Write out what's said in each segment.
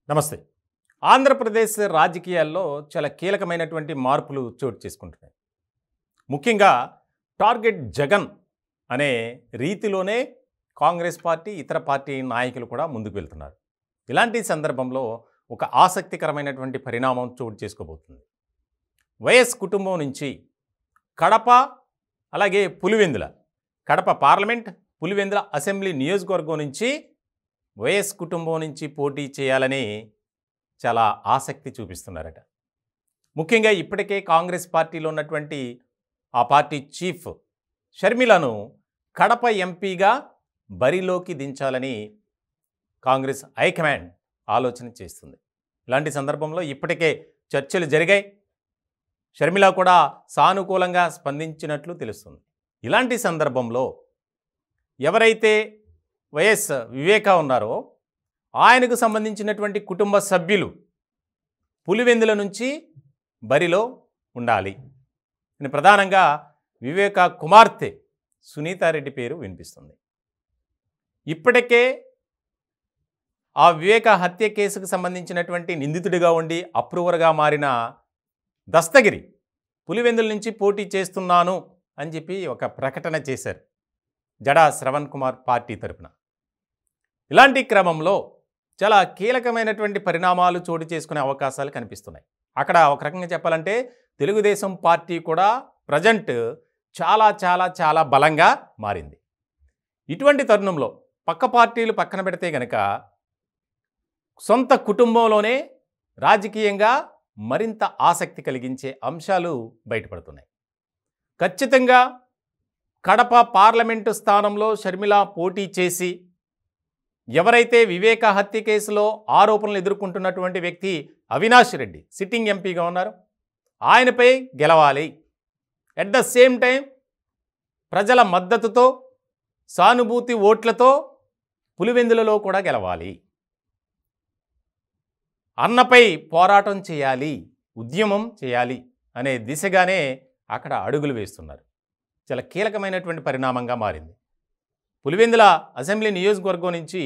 నమస్తే. ఆంధ్రప్రదేశ్ రాజకీయాల్లో చాలా కీలకమైనటువంటి మార్పులు చోటు చేసుకుంటున్నాయి. ముఖ్యంగా టార్గెట్ జగన్ అనే రీతిలోనే కాంగ్రెస్ పార్టీ, ఇతర పార్టీ నాయకులు కూడా ముందుకు వెళ్తున్నారు. ఇలాంటి సందర్భంలో ఒక ఆసక్తికరమైనటువంటి పరిణామం చోటు చేసుకోబోతుంది. వైఎస్ కుటుంబం నుంచి కడప, అలాగే పులివెందుల, కడప పార్లమెంట్, పులివెందుల అసెంబ్లీ నియోజకవర్గం నుంచి వైఎస్ కుటుంబం నుంచి పోటీ చేయాలని చాలా ఆసక్తి చూపిస్తున్నారట. ముఖ్యంగా ఇప్పటికే కాంగ్రెస్ పార్టీలో ఉన్నటువంటి ఆ పార్టీ చీఫ్ షర్మిలను కడప ఎంపీగా బరిలోకి దించాలని కాంగ్రెస్ హైకమాండ్ ఆలోచన చేస్తుంది. ఇలాంటి సందర్భంలో ఇప్పటికే చర్చలు జరిగాయి. షర్మిల కూడా సానుకూలంగా స్పందించినట్లు తెలుస్తుంది. ఇలాంటి సందర్భంలో ఎవరైతే వైఎస్ వివేక ఉన్నారో ఆయనకు సంబంధించినటువంటి కుటుంబ సభ్యులు పులివెందుల నుంచి బరిలో ఉండాలి అని ప్రధానంగా వివేక కుమార్తె సునీతారెడ్డి పేరు వినిపిస్తుంది. ఇప్పటికే ఆ వివేక హత్య కేసుకు సంబంధించినటువంటి నిందితుడిగా ఉండి అప్రూవర్గా మారిన దస్తగిరి పులివెందుల నుంచి పోటీ చేస్తున్నాను అని చెప్పి ఒక ప్రకటన చేశారు జడా శ్రవణ్ కుమార్ పార్టీ తరపున. ఇలాంటి క్రమంలో చాలా కీలకమైనటువంటి పరిణామాలు చోటు చేసుకునే అవకాశాలు కనిపిస్తున్నాయి. అక్కడ ఒక రకంగా చెప్పాలంటే తెలుగుదేశం పార్టీ కూడా ప్రజెంట్ చాలా చాలా చాలా బలంగా మారింది. ఇటువంటి తరుణంలో పక్క పార్టీలు పక్కన పెడితే గనక సొంత కుటుంబంలోనే రాజకీయంగా మరింత ఆసక్తి కలిగించే అంశాలు బయటపడుతున్నాయి. ఖచ్చితంగా కడప పార్లమెంటు స్థానంలో షర్మిల పోటీ చేసి ఎవరైతే వివేక హత్య కేసులో ఆరోపణలు ఎదుర్కొంటున్నటువంటి వ్యక్తి అవినాష్ రెడ్డి సిట్టింగ్ ఎంపీగా ఉన్నారు, ఆయనపై గెలవాలి. అట్ ద సేమ్ టైం ప్రజల మద్దతుతో, సానుభూతి ఓట్లతో పులివెందులలో కూడా గెలవాలి. అన్నపై పోరాటం చేయాలి, ఉద్యమం చేయాలి అనే దిశగానే అక్కడ అడుగులు వేస్తున్నారు. చాలా కీలకమైనటువంటి పరిణామంగా మారింది. పులివెందుల అసెంబ్లీ నియోజకవర్గం నుంచి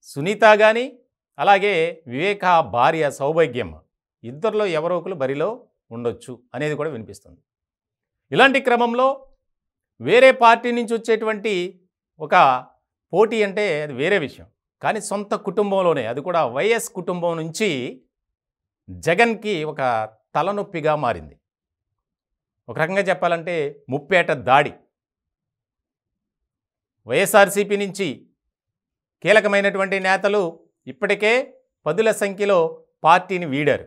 సునీత కానీ, అలాగే వివేక భార్య సౌభాగ్యమ్మ, ఇద్దరిలో ఎవరో ఒకరు బరిలో ఉండొచ్చు అనేది కూడా వినిపిస్తుంది. ఇలాంటి క్రమంలో వేరే పార్టీ నుంచి వచ్చేటువంటి ఒక పోటీ అంటే అది వేరే విషయం. కానీ సొంత కుటుంబంలోనే, అది కూడా వైఎస్ కుటుంబం నుంచి జగన్కి ఒక తలనొప్పిగా మారింది. ఒక రకంగా చెప్పాలంటే ముప్పేట దాడి. వైఎస్ఆర్సీపీ నుంచి కీలకమైనటువంటి నేతలు ఇప్పటికే పదుల సంఖ్యలో పార్టీని వీడారు.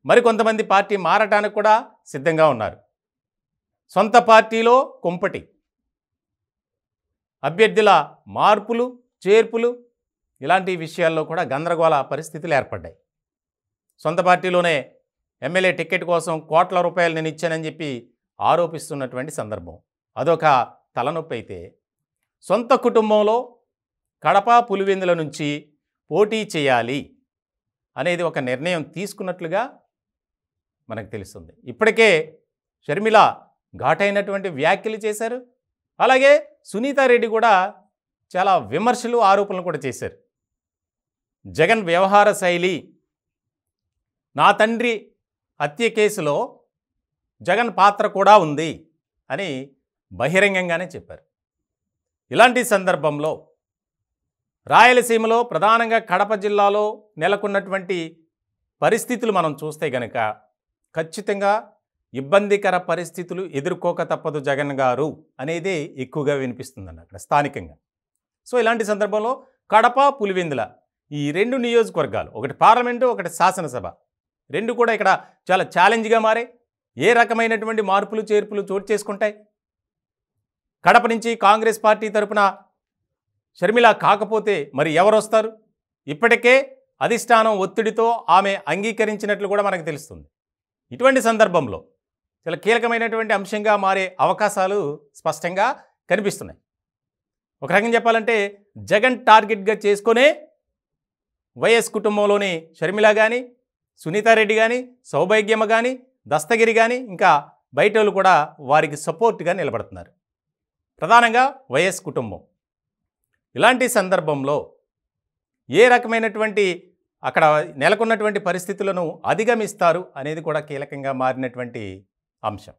మరికొంతమంది పార్టీ మారటానికి కూడా సిద్ధంగా ఉన్నారు. సొంత పార్టీలో కుంపటి, అభ్యర్థుల మార్పులు చేర్పులు, ఇలాంటి విషయాల్లో కూడా గందరగోళ పరిస్థితులు ఏర్పడ్డాయి. సొంత పార్టీలోనే ఎమ్మెల్యే టికెట్ కోసం కోట్ల రూపాయలు నేను ఇచ్చానని చెప్పి ఆరోపిస్తున్నటువంటి సందర్భం. అదొక తలనొప్పి అయితే, సొంత కుటుంబంలో కడప పులివెందుల నుంచి పోటీ చేయాలి అనేది ఒక నిర్ణయం తీసుకున్నట్లుగా మనకు తెలుస్తుంది. ఇప్పటికే షర్మిల ఘాటైనటువంటి వ్యాఖ్యలు చేశారు. అలాగే సునీతారెడ్డి కూడా చాలా విమర్శలు, ఆరోపణలు కూడా చేశారు. జగన్ వ్యవహార శైలి, నా తండ్రి హత్య కేసులో జగన్ పాత్ర కూడా ఉంది అని బహిరంగంగానే చెప్పారు. ఇలాంటి సందర్భంలో రాయలసీమలో ప్రధానంగా కడప జిల్లాలో నెలకొన్నటువంటి పరిస్థితులు మనం చూస్తే గనక ఖచ్చితంగా ఇబ్బందికర పరిస్థితులు ఎదుర్కోక తప్పదు జగన్ గారు అనేది ఎక్కువగా వినిపిస్తుందండి అక్కడ స్థానికంగా. సో ఇలాంటి సందర్భంలో కడప, పులివెందుల ఈ రెండు నియోజకవర్గాలు, ఒకటి పార్లమెంటు, ఒకటి శాసనసభ, రెండు కూడా ఇక్కడ చాలా ఛాలెంజ్గా మారే. ఏ రకమైనటువంటి మార్పులు చేర్పులు చోటు చేసుకుంటాయి? కడప నుంచి కాంగ్రెస్ పార్టీ తరపున షర్మిల కాకపోతే మరి ఎవరు వస్తారు? ఇప్పటికే అధిష్టానం ఒత్తిడితో ఆమె అంగీకరించినట్లు కూడా మనకు తెలుస్తుంది. ఇటువంటి సందర్భంలో చాలా కీలకమైనటువంటి అంశంగా మారే అవకాశాలు స్పష్టంగా కనిపిస్తున్నాయి. ఒక రకంగా చెప్పాలంటే జగన్ టార్గెట్గా చేసుకునే వైఎస్ కుటుంబంలోని షర్మిల కానీ, సునీతారెడ్డి కానీ, సౌభాగ్యమ్మ కానీ, దస్తగిరి కానీ, ఇంకా బయట వాళ్ళు కూడా వారికి సపోర్ట్గా నిలబడుతున్నారు. ప్రధానంగా వైఎస్ కుటుంబం. ఇలాంటి సందర్భంలో ఏ రకమైనటువంటి అక్కడ నెలకొన్నటువంటి పరిస్థితులను అధిగమిస్తారు అనేది కూడా కీలకంగా మారినటువంటి అంశం.